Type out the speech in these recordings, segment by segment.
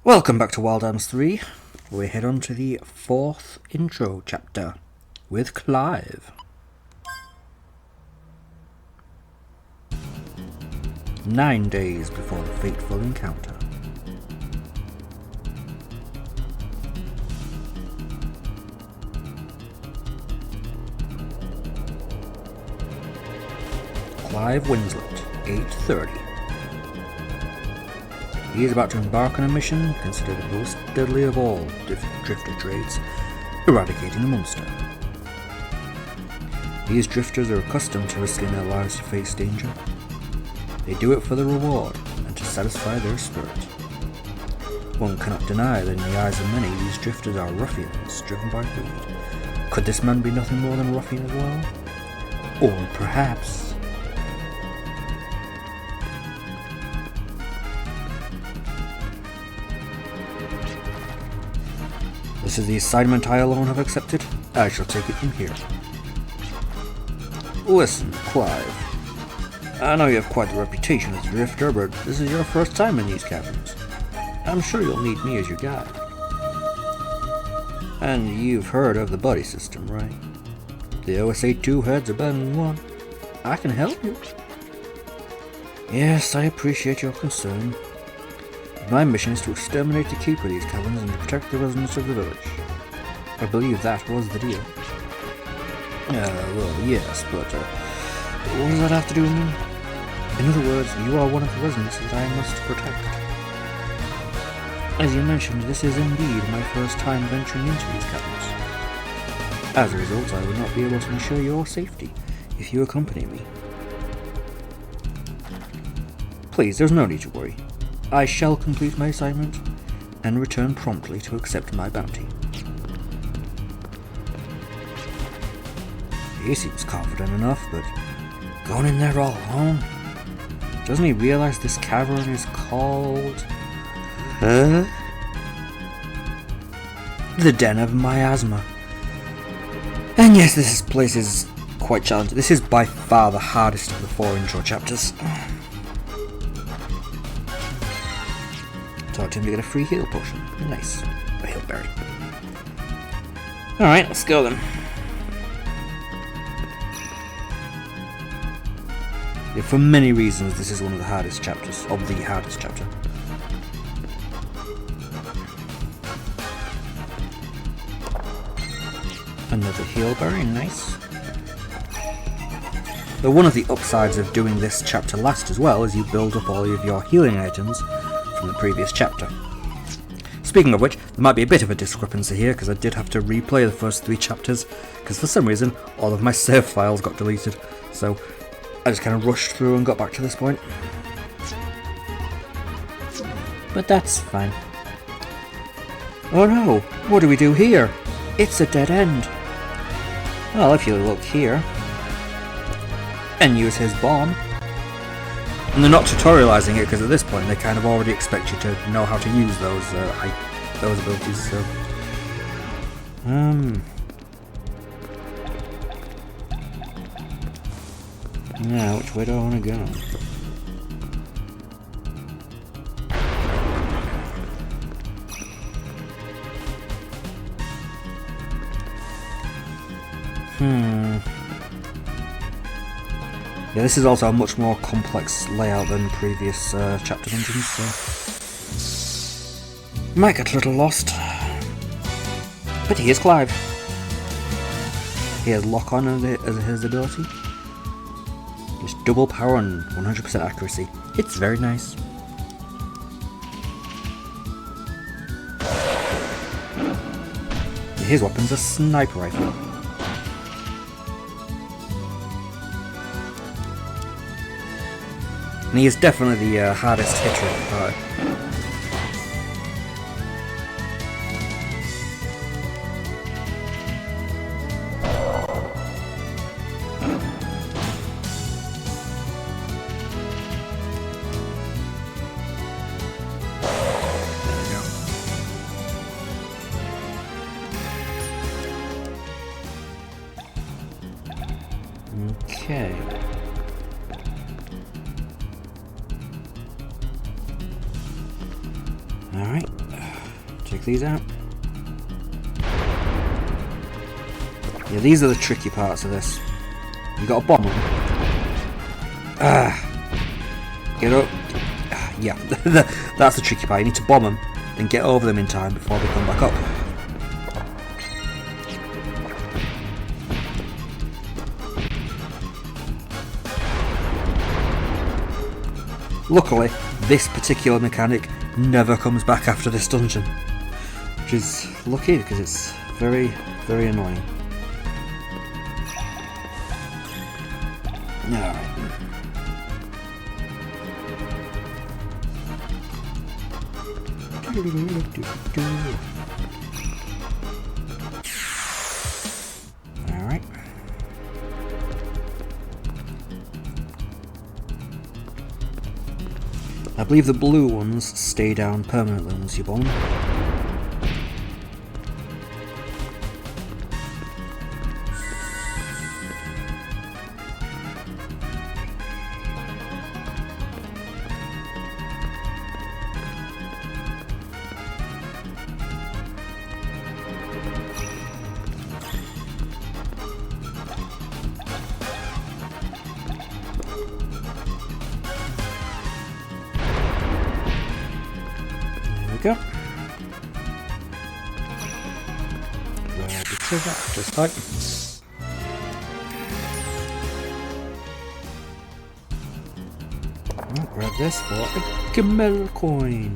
Welcome back to Wild Arms 3. We head on to the 4th intro chapter with Clive. Nine days before the fateful encounter. Clive Winslet, 8:30. He is about to embark on a mission considered the most deadly of all drifter trades, eradicating the monster. These drifters are accustomed to risking their lives to face danger. They do it for the reward and to satisfy their spirit. One cannot deny that in the eyes of many these drifters are ruffians driven by greed. Could this man be nothing more than a ruffian as well? Or perhaps... This is the assignment I alone have accepted. I shall take it from here. Listen, Clive. I know you have quite the reputation as a drifter, but this is your first time in these caverns. I'm sure you'll need me as your guide. And you've heard of the buddy system, right? They always say two heads are better than one. I can help you. Yes, I appreciate your concern. My mission is to exterminate the keeper of these caverns and to protect the residents of the village. I believe that was the deal. Well, yes, but what does that have to do with me? In other words, you are one of the residents that I must protect. As you mentioned, this is indeed my first time venturing into these caverns. As a result, I would not be able to ensure your safety if you accompany me. Please, there's no need to worry. I shall complete my assignment and return promptly to accept my bounty. He seems confident enough, but going in there all alone? Doesn't he realize this cavern is called... The Den of Miasma. And yes, this place is quite challenging. This is by far the hardest of the 4 intro chapters. Talk to him to get a free heal potion. Nice. A heal berry. Alright, let's go then. Yeah, for many reasons, this is one of the hardest chapters. Of the hardest chapter. Another heal berry, nice. Though one of the upsides of doing this chapter last as well is you build up all of your healing items from the previous chapter. Speaking of which, there might be a bit of a discrepancy here because I did have to replay the first 3 chapters because for some reason all of my save files got deleted, so I just kind of rushed through and got back to this point. But that's fine. Oh no, what do we do here? It's a dead end. Well, if you look here and use his bomb. And they're not tutorializing it because at this point they kind of already expect you to know how to use those abilities. So, now which way do I want to go? Yeah, this is also a much more complex layout than previous chapter dungeons, so... Might get a little lost. But here's Clive. He has lock-on as his ability. Just double power and 100% accuracy. It's very nice. His weapon's a sniper rifle. And he is definitely the hardest hitter of the party. Okay. Alright. Take these out. Yeah, these are the tricky parts of this. You got to bomb them. Get up. Yeah, that's the tricky part. You need to bomb them, then get over them in time before they come back up. Luckily, this particular mechanic never comes back after this dungeon, which is lucky because it's very, very annoying. Alright. Alright. I believe the blue ones stay down permanently once you bomb them. Go. Grab the trigger just like. I'll grab this for a Camel coin.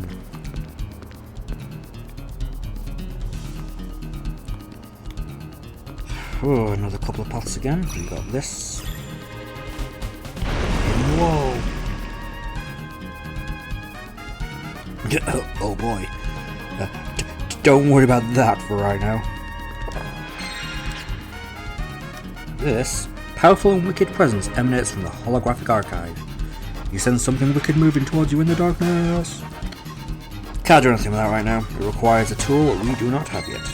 Oh, another couple of paths again. We got this. Whoa. Oh boy. Don't worry about that for right now. This powerful and wicked presence emanates from the holographic archive. You sense something wicked moving towards you in the darkness. Can't do anything with that right now. It requires a tool that we do not have yet.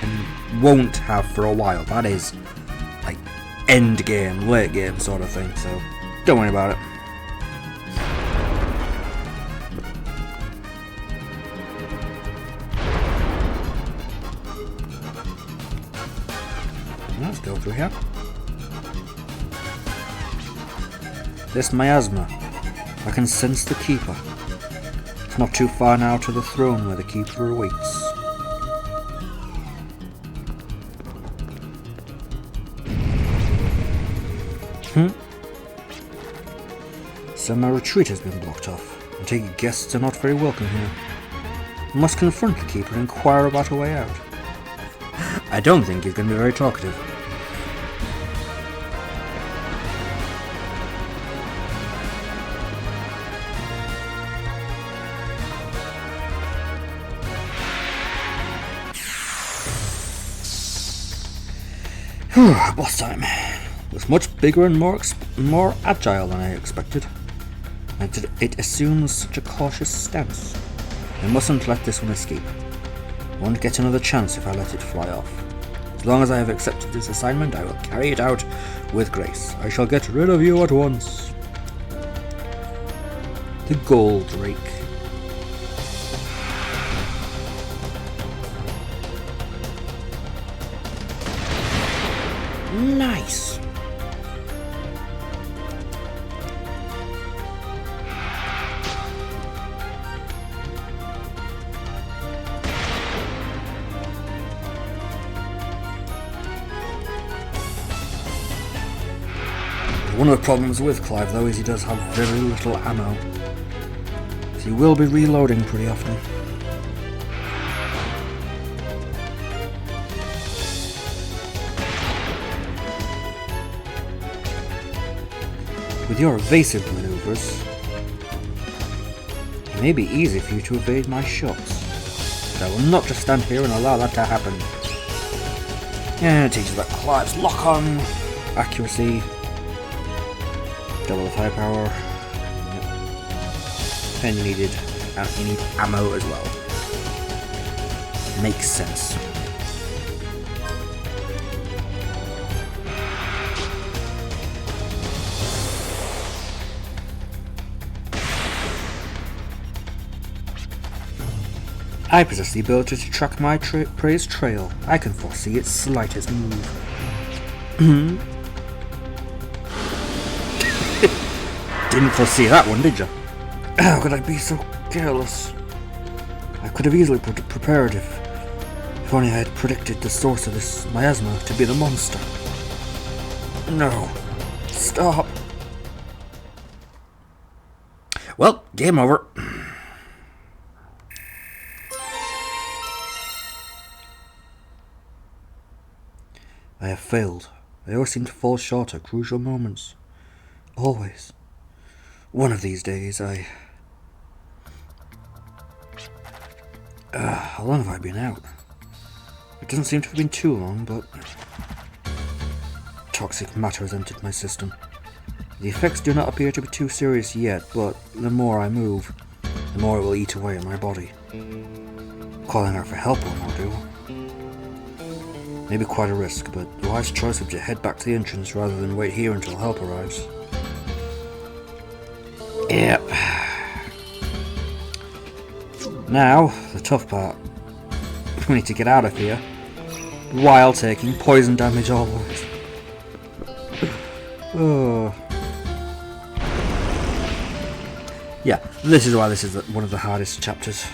And won't have for a while. That is like end game, late game sort of thing, so don't worry about it. Let's go through here. This miasma. I can sense the Keeper. It's not too far now to the throne where the Keeper awaits. So my retreat has been blocked off. I take it guests are not very welcome here. I must confront the Keeper and inquire about a way out. I don't think he's going to be very talkative. Boss time. It was much bigger and more agile than I expected. It assumes such a cautious stance. I mustn't let this one escape. I won't get another chance if I let it fly off. As long as I have accepted this assignment, I will carry it out with grace. I shall get rid of you at once. The Goldrake. Nice! One of the problems with Clive though is he does have very little ammo. So he will be reloading pretty often. With your evasive maneuvers, it may be easy for you to evade my shots, but I will not just stand here and allow that to happen. And it teaches that Clive's lock-on, accuracy, double the firepower, yep. And you need ammo as well. Makes sense. I possess the ability to track my prey's trail. I can foresee its slightest move. Didn't foresee that one, did you? How could I be so careless? I could have easily prepared if only I had predicted the source of this miasma to be the monster. No. Stop. Well, game over. I have failed. I always seem to fall short at crucial moments. Always. One of these days, how long have I been out? It doesn't seem to have been too long, but... Toxic matter has entered my system. The effects do not appear to be too serious yet, but the more I move, the more it will eat away at my body. Calling out for help will not do. Maybe quite a risk, but the wise choice would be to head back to the entrance rather than wait here until help arrives. Yep. Now, the tough part. We need to get out of here, while taking poison damage always. Oh. Yeah, this is why this is one of the hardest chapters.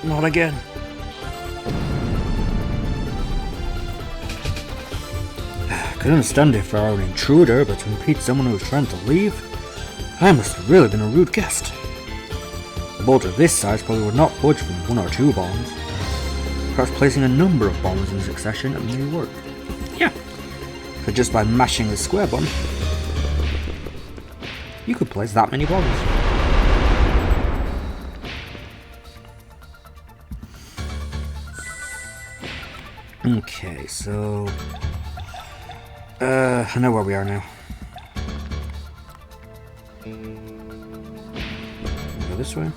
Not again. Could understand if I were an intruder, but to impede someone who was trying to leave, I must have really been a rude guest. A boulder this size probably would not budge from 1 or 2 bombs. Perhaps placing a number of bombs in succession may work. Yeah, but just by mashing the square button, you could place that many bombs. Okay, so... I know where we are now. Go this way.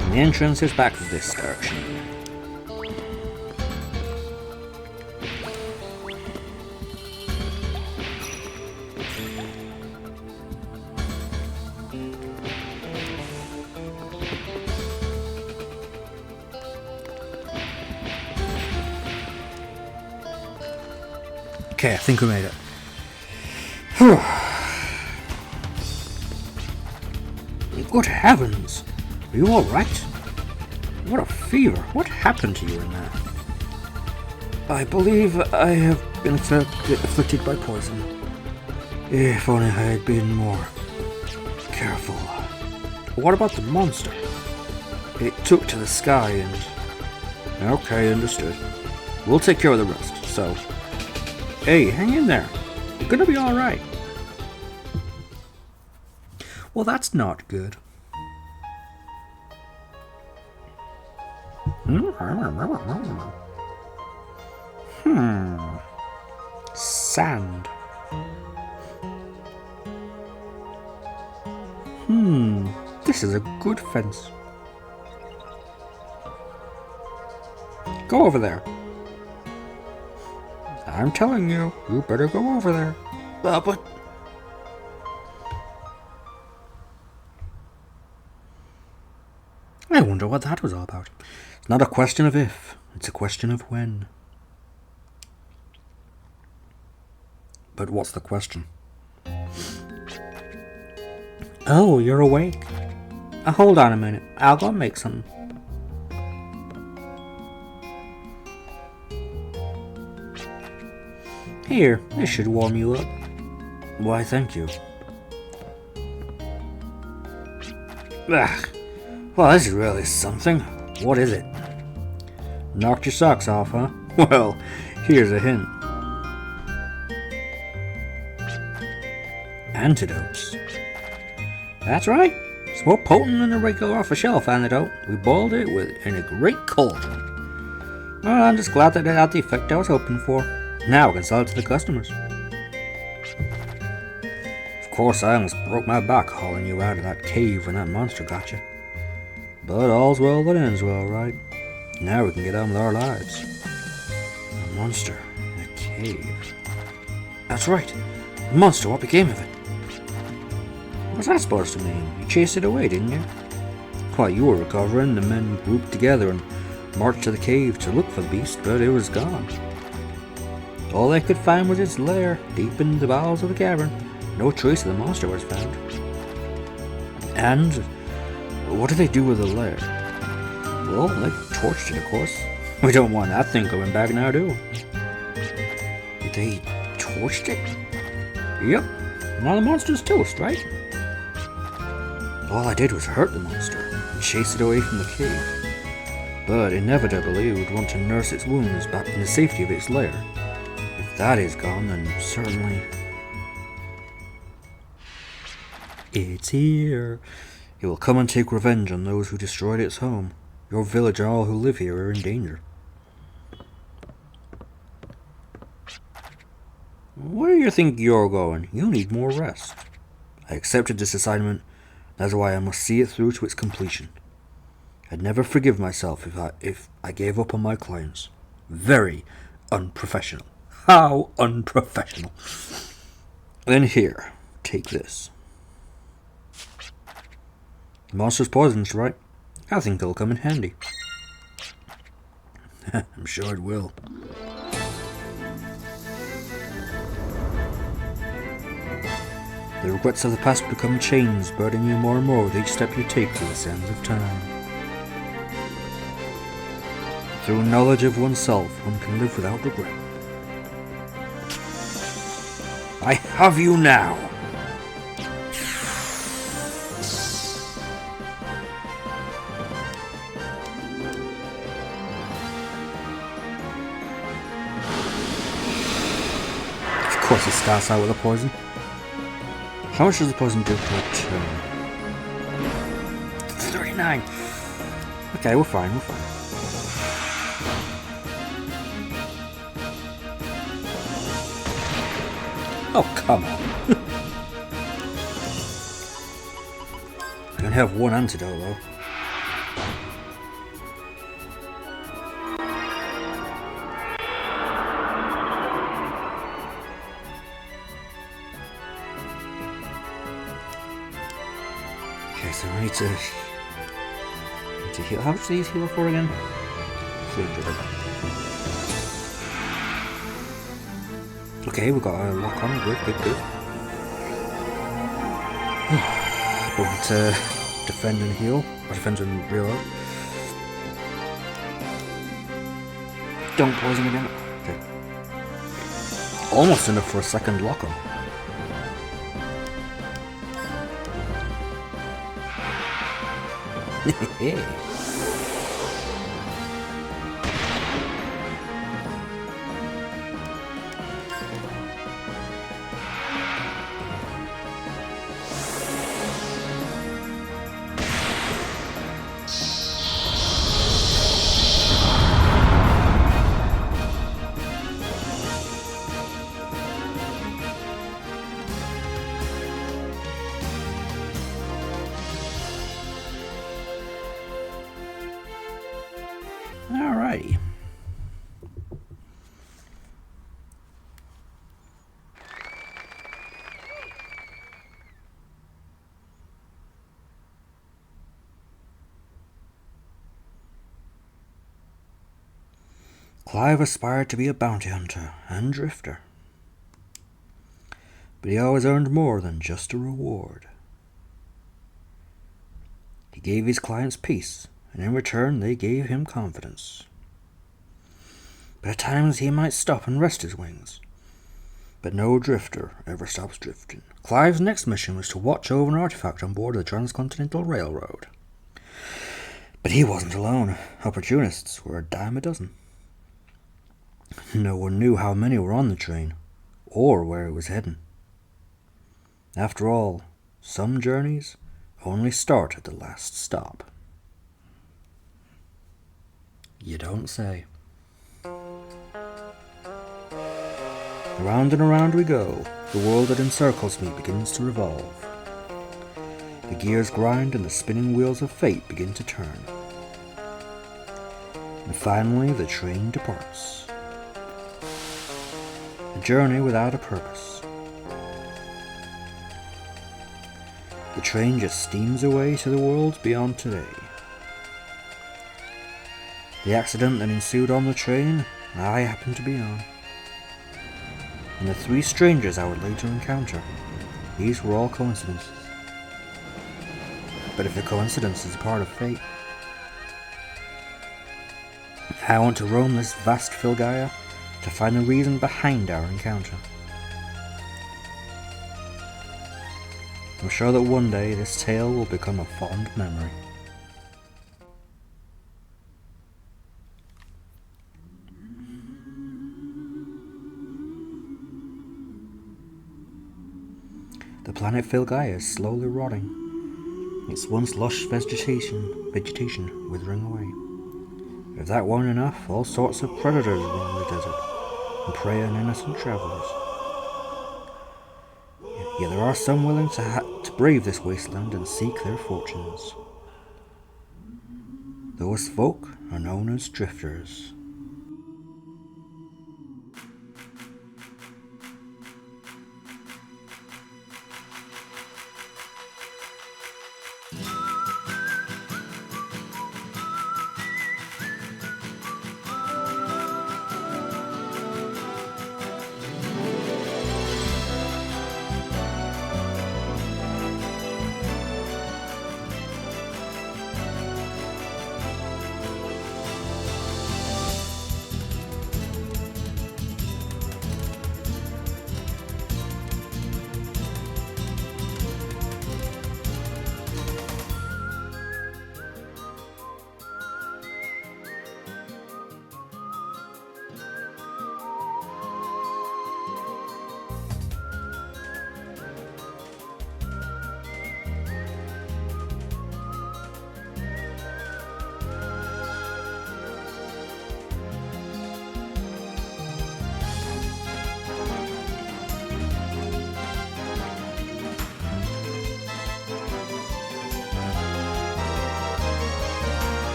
And the entrance is back this direction. Okay, I think we made it. Good heavens! Are you alright? What a fever! What happened to you in there? I believe I have been afflicted by poison. If only I had been more careful. What about the monster? It took to the sky and... Okay, understood. We'll take care of the rest, so... Hey, hang in there. You're gonna be alright. Well, that's not good. Sand. This is a good fence. Go over there. I'm telling you, you better go over there. But... I wonder what that was all about. It's not a question of if, it's a question of when. But what's the question? Oh, you're awake. Hold on a minute. I'll go make some. Here, this should warm you up. Why, thank you. Ugh. Well, this is really something. What is it? Knocked your socks off, huh? Well, here's a hint. Antidotes. That's right. It's more potent than a regular off-the-shelf antidote. We boiled it in a great cauldron. Well, I'm just glad that it had the effect I was hoping for. Now I can sell it to the customers. course, I almost broke my back hauling you out of that cave when that monster got you. But all's well that ends well, right? Now we can get on with our lives. A monster in a cave. That's right. A monster, what became of it? What's that supposed to mean? You chased it away, didn't you? While you were recovering, the men grouped together and marched to the cave to look for the beast, but it was gone. All they could find was its lair, deep in the bowels of the cavern. No trace of the monster was found. And what did they do with the lair? Well, they torched it, of course. We don't want that thing coming back now, do we? They torched it? Yep. Now the monster's toast, right? All I did was hurt the monster and chase it away from the cave. But inevitably it would want to nurse its wounds back in the safety of its lair. If that is gone, then certainly... It's here. It will come and take revenge on those who destroyed its home. Your village and all who live here are in danger. Where do you think you're going? You need more rest. I accepted this assignment. That's why I must see it through to its completion. I'd never forgive myself if I gave up on my clients. Very unprofessional. How unprofessional. Then here, take this. The monster's poisonous, right? I think it'll come in handy. I'm sure it will. The regrets of the past become chains, burdening you more and more with each step you take through the sands of time. Through knowledge of oneself, one can live without regret. I have you now! Of course it starts out with a poison. How much does the poison do per turn? 39! Okay, we're fine, we're fine. Oh, come on. I can have one antidote, though. Okay, so I need to heal. How much do these heal for again? 300. Okay, we've got a lock on. Good, good, good. But defend and heal. Or defend and reload. Don't poison again. Okay. Almost enough for a second lock on. Alrighty. Clive aspired to be a bounty hunter and drifter, but he always earned more than just a reward. He gave his clients peace, and in return they gave him confidence. But at times he might stop and rest his wings. But no drifter ever stops drifting. Clive's next mission was to watch over an artifact on board the Transcontinental Railroad. But he wasn't alone. Opportunists were a dime a dozen. No one knew how many were on the train, or where it was heading. After all, some journeys only start at the last stop. You don't say. Round and around we go, The world that encircles me begins to revolve. The gears grind and the spinning wheels of fate begin to turn. And finally the train departs. A journey without a purpose. The train just steams away to the world beyond today. The accident that ensued on the train, I happened to be on. And the 3 strangers I would later encounter, these were all coincidences. But if a coincidence is a part of fate, I want to roam this vast Filgaia to find the reason behind our encounter. I'm sure that one day this tale will become a fond memory. The planet Filgaia is slowly rotting, its once lush vegetation withering away. If that weren't enough, all sorts of predators roam the desert and prey on innocent travelers. Yet there are some willing to brave this wasteland and seek their fortunes. Those folk are known as drifters.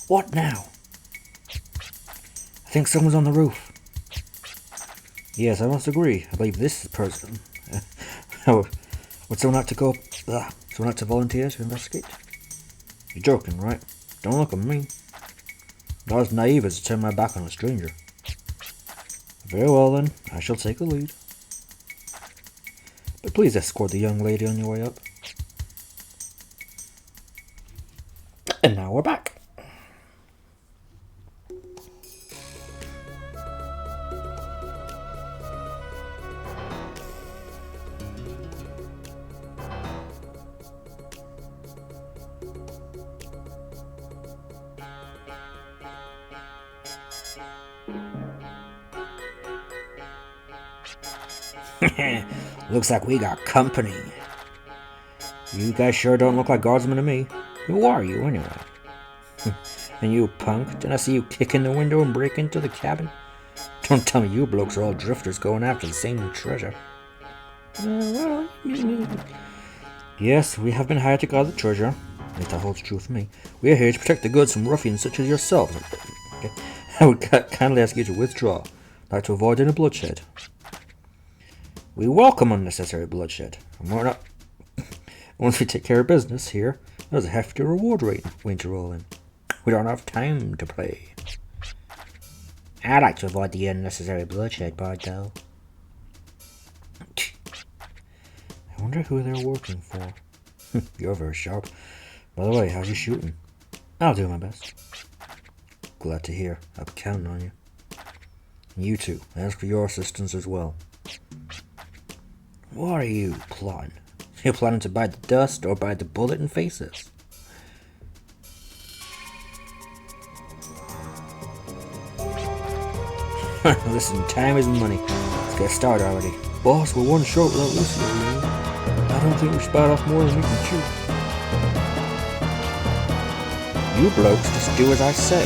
What now? I think someone's on the roof. Yes, I must agree. I believe this person. Would someone like to go? Someone like to volunteer to investigate? You're joking, right? Don't look at me. Not as naive as to turn my back on a stranger. Very well then, I shall take the lead. But please escort the young lady on your way up. Now we're back. Looks like we got company. You guys sure don't look like guardsmen to me. Who are you, anyway? And you punk, didn't I see you kick in the window and break into the cabin? Don't tell me you blokes are all drifters going after the same treasure. Yes, we have been hired to guard the treasure. At least that holds true for me. We are here to protect the goods from ruffians such as yourselves. Okay. I would kindly ask you to withdraw. I'd like to avoid any bloodshed. We welcome unnecessary bloodshed. And we're not... Once we take care of business here, there's a hefty reward waiting to roll in. We don't have time to play. I'd like to avoid the unnecessary bloodshed part, though. I wonder who they're working for. You're very sharp. By the way, how's your shooting? I'll do my best. Glad to hear. I'll be counting on you. And you too. Ask for your assistance as well. What are you plotting? You're planning to bite the dust or bite the bullet and face us? Listen, time is money. Let's get started already. Boss, we're one short without Lucy. I don't think we should bite off more than we can chew. You blokes just do as I say.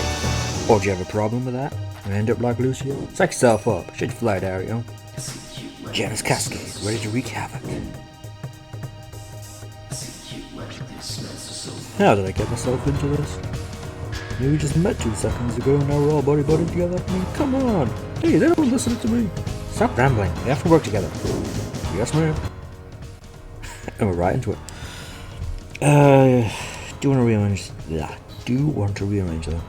Or do you have a problem with that? And end up like Lucio? Psych yourself up. Should you fly, Dario? Janus Cascade, ready to wreak havoc. How did I get myself into this? We just met 2 seconds ago and now we're all buddy-buddy together. I mean, come on! Hey, they don't listen to me! Stop rambling, we have to work together. Yes, ma'am. And we're right into it. Do want to rearrange... Yeah, do want to rearrange though.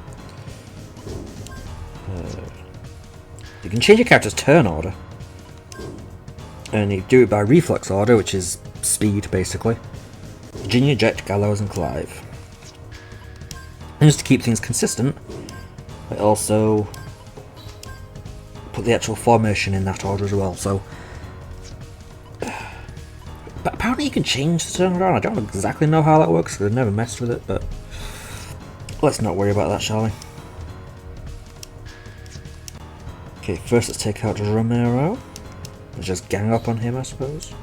You can change your character's turn order. And you do it by reflex order, which is speed, basically. Virginia, Jet, Gallows, and Clive. And just to keep things consistent, I also put the actual formation in that order as well, so... But apparently you can change the turn around. I don't exactly know how that works, because I've never messed with it, but... Let's not worry about that, shall we? Okay, first let's take out Romero. Let's just gang up on him, I suppose.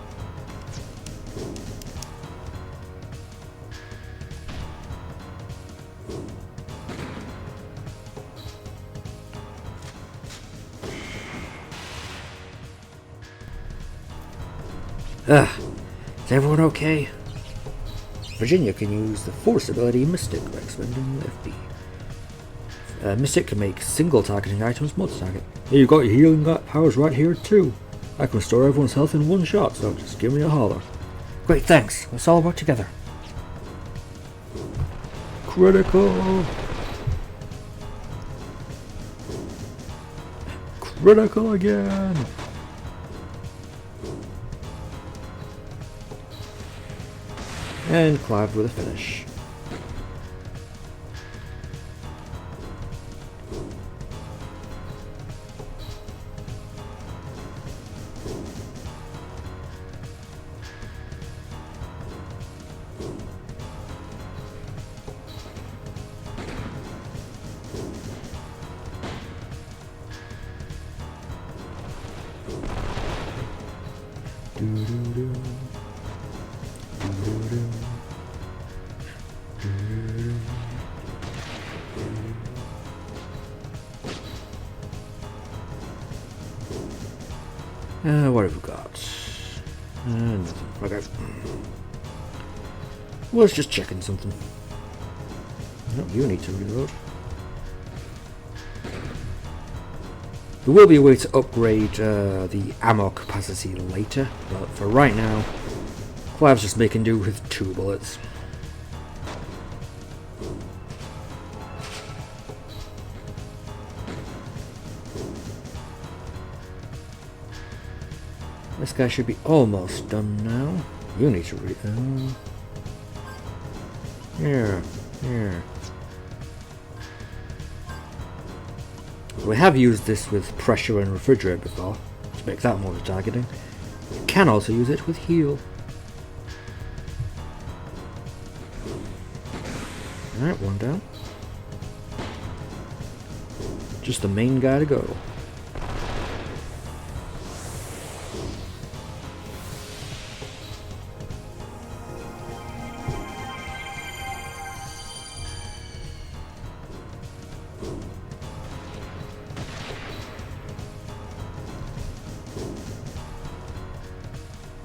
Is everyone okay? Virginia can use the Force ability Mystic by expending FB. Mystic can make single targeting items multi-target. Hey, you got your healing powers right here too. I can restore everyone's health in one shot, so just give me a holler. Great, thanks. Let's all work together. Critical! Critical again! And Clive with a finish. What have we got? Nothing. Okay. Well, it's just checking something. No, you need to reload. There will be a way to upgrade the ammo capacity later, but for right now, Clive's just making do with 2 bullets. This guy should be almost done now. You need to read. Here. We have used this with pressure and refrigerate before, to make that more targeting. You can also use it with heal. Alright, one down. Just the main guy to go.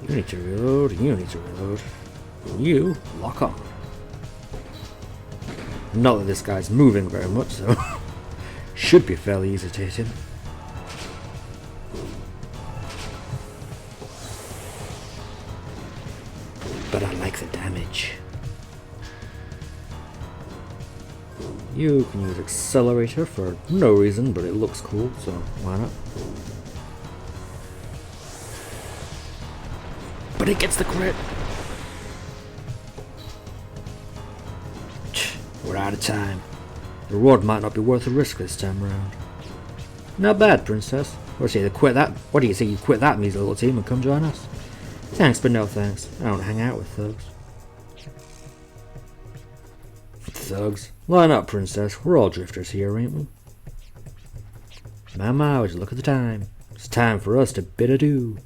You need to reload, you need to reload. You lock on. Not that this guy's moving very much, so should be fairly easy to hit him. But I like the damage. You can use accelerator for no reason, but it looks cool, so why not? But it gets the crit. We're out of time. The reward might not be worth the risk this time around. Not bad, Princess. What do you say, What do you say you quit that measly little team and come join us? Thanks, but no thanks. I don't hang out with thugs. Thugs? Line up, Princess. We're all drifters here, ain't we? My, would you look at the time. It's time for us to bid adieu.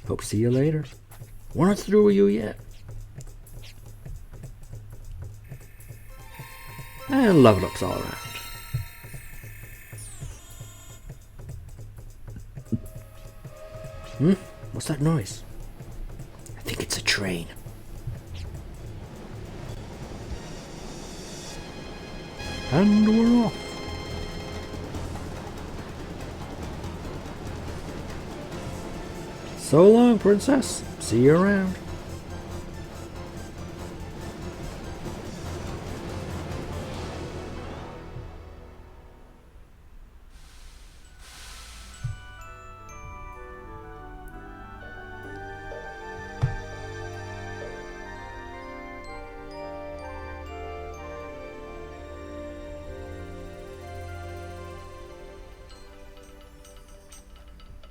Hope to see you later. We're not through with you yet. And level ups all around. What's that noise? I think it's a train. And we're off. So long, Princess. See you around.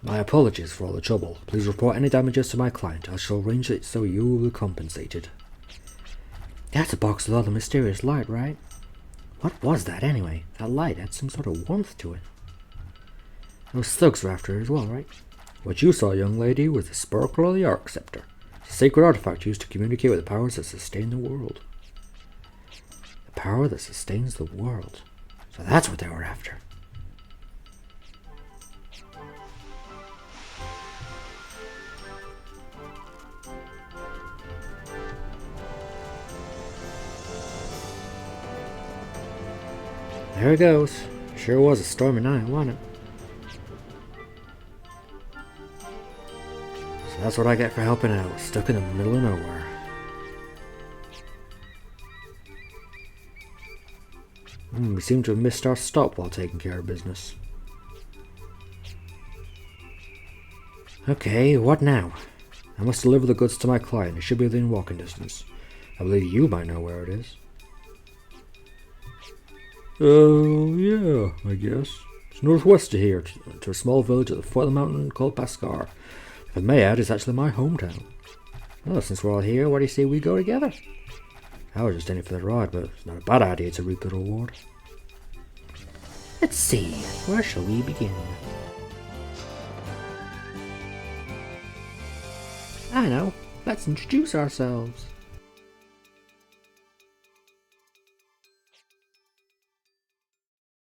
My apologies for all the trouble. Please report any damages to my client. I shall arrange it so you will be compensated. That's a box with all the mysterious light, right? What was that anyway? That light had some sort of warmth to it. Those thugs were after it as well, right? What you saw, young lady, was the Sparkle of the Arc Scepter. It's a sacred artifact used to communicate with the powers that sustain the world. The power that sustains the world. So that's what they were after. There it goes. Sure was a stormy night, wasn't it? So that's what I get for helping out, stuck in the middle of nowhere. We seem to have missed our stop while taking care of business. Okay, what now? I must deliver the goods to my client. It should be within walking distance. I believe you might know where it is. Yeah, I guess. It's northwest of here, to a small village at the foot of the mountain called Pascar. If I may add, it's actually my hometown. Well, since we're all here, what do you say we go together? I was just in it for the ride, but it's not a bad idea to reap the reward. Let's see, where shall we begin? I know, let's introduce ourselves.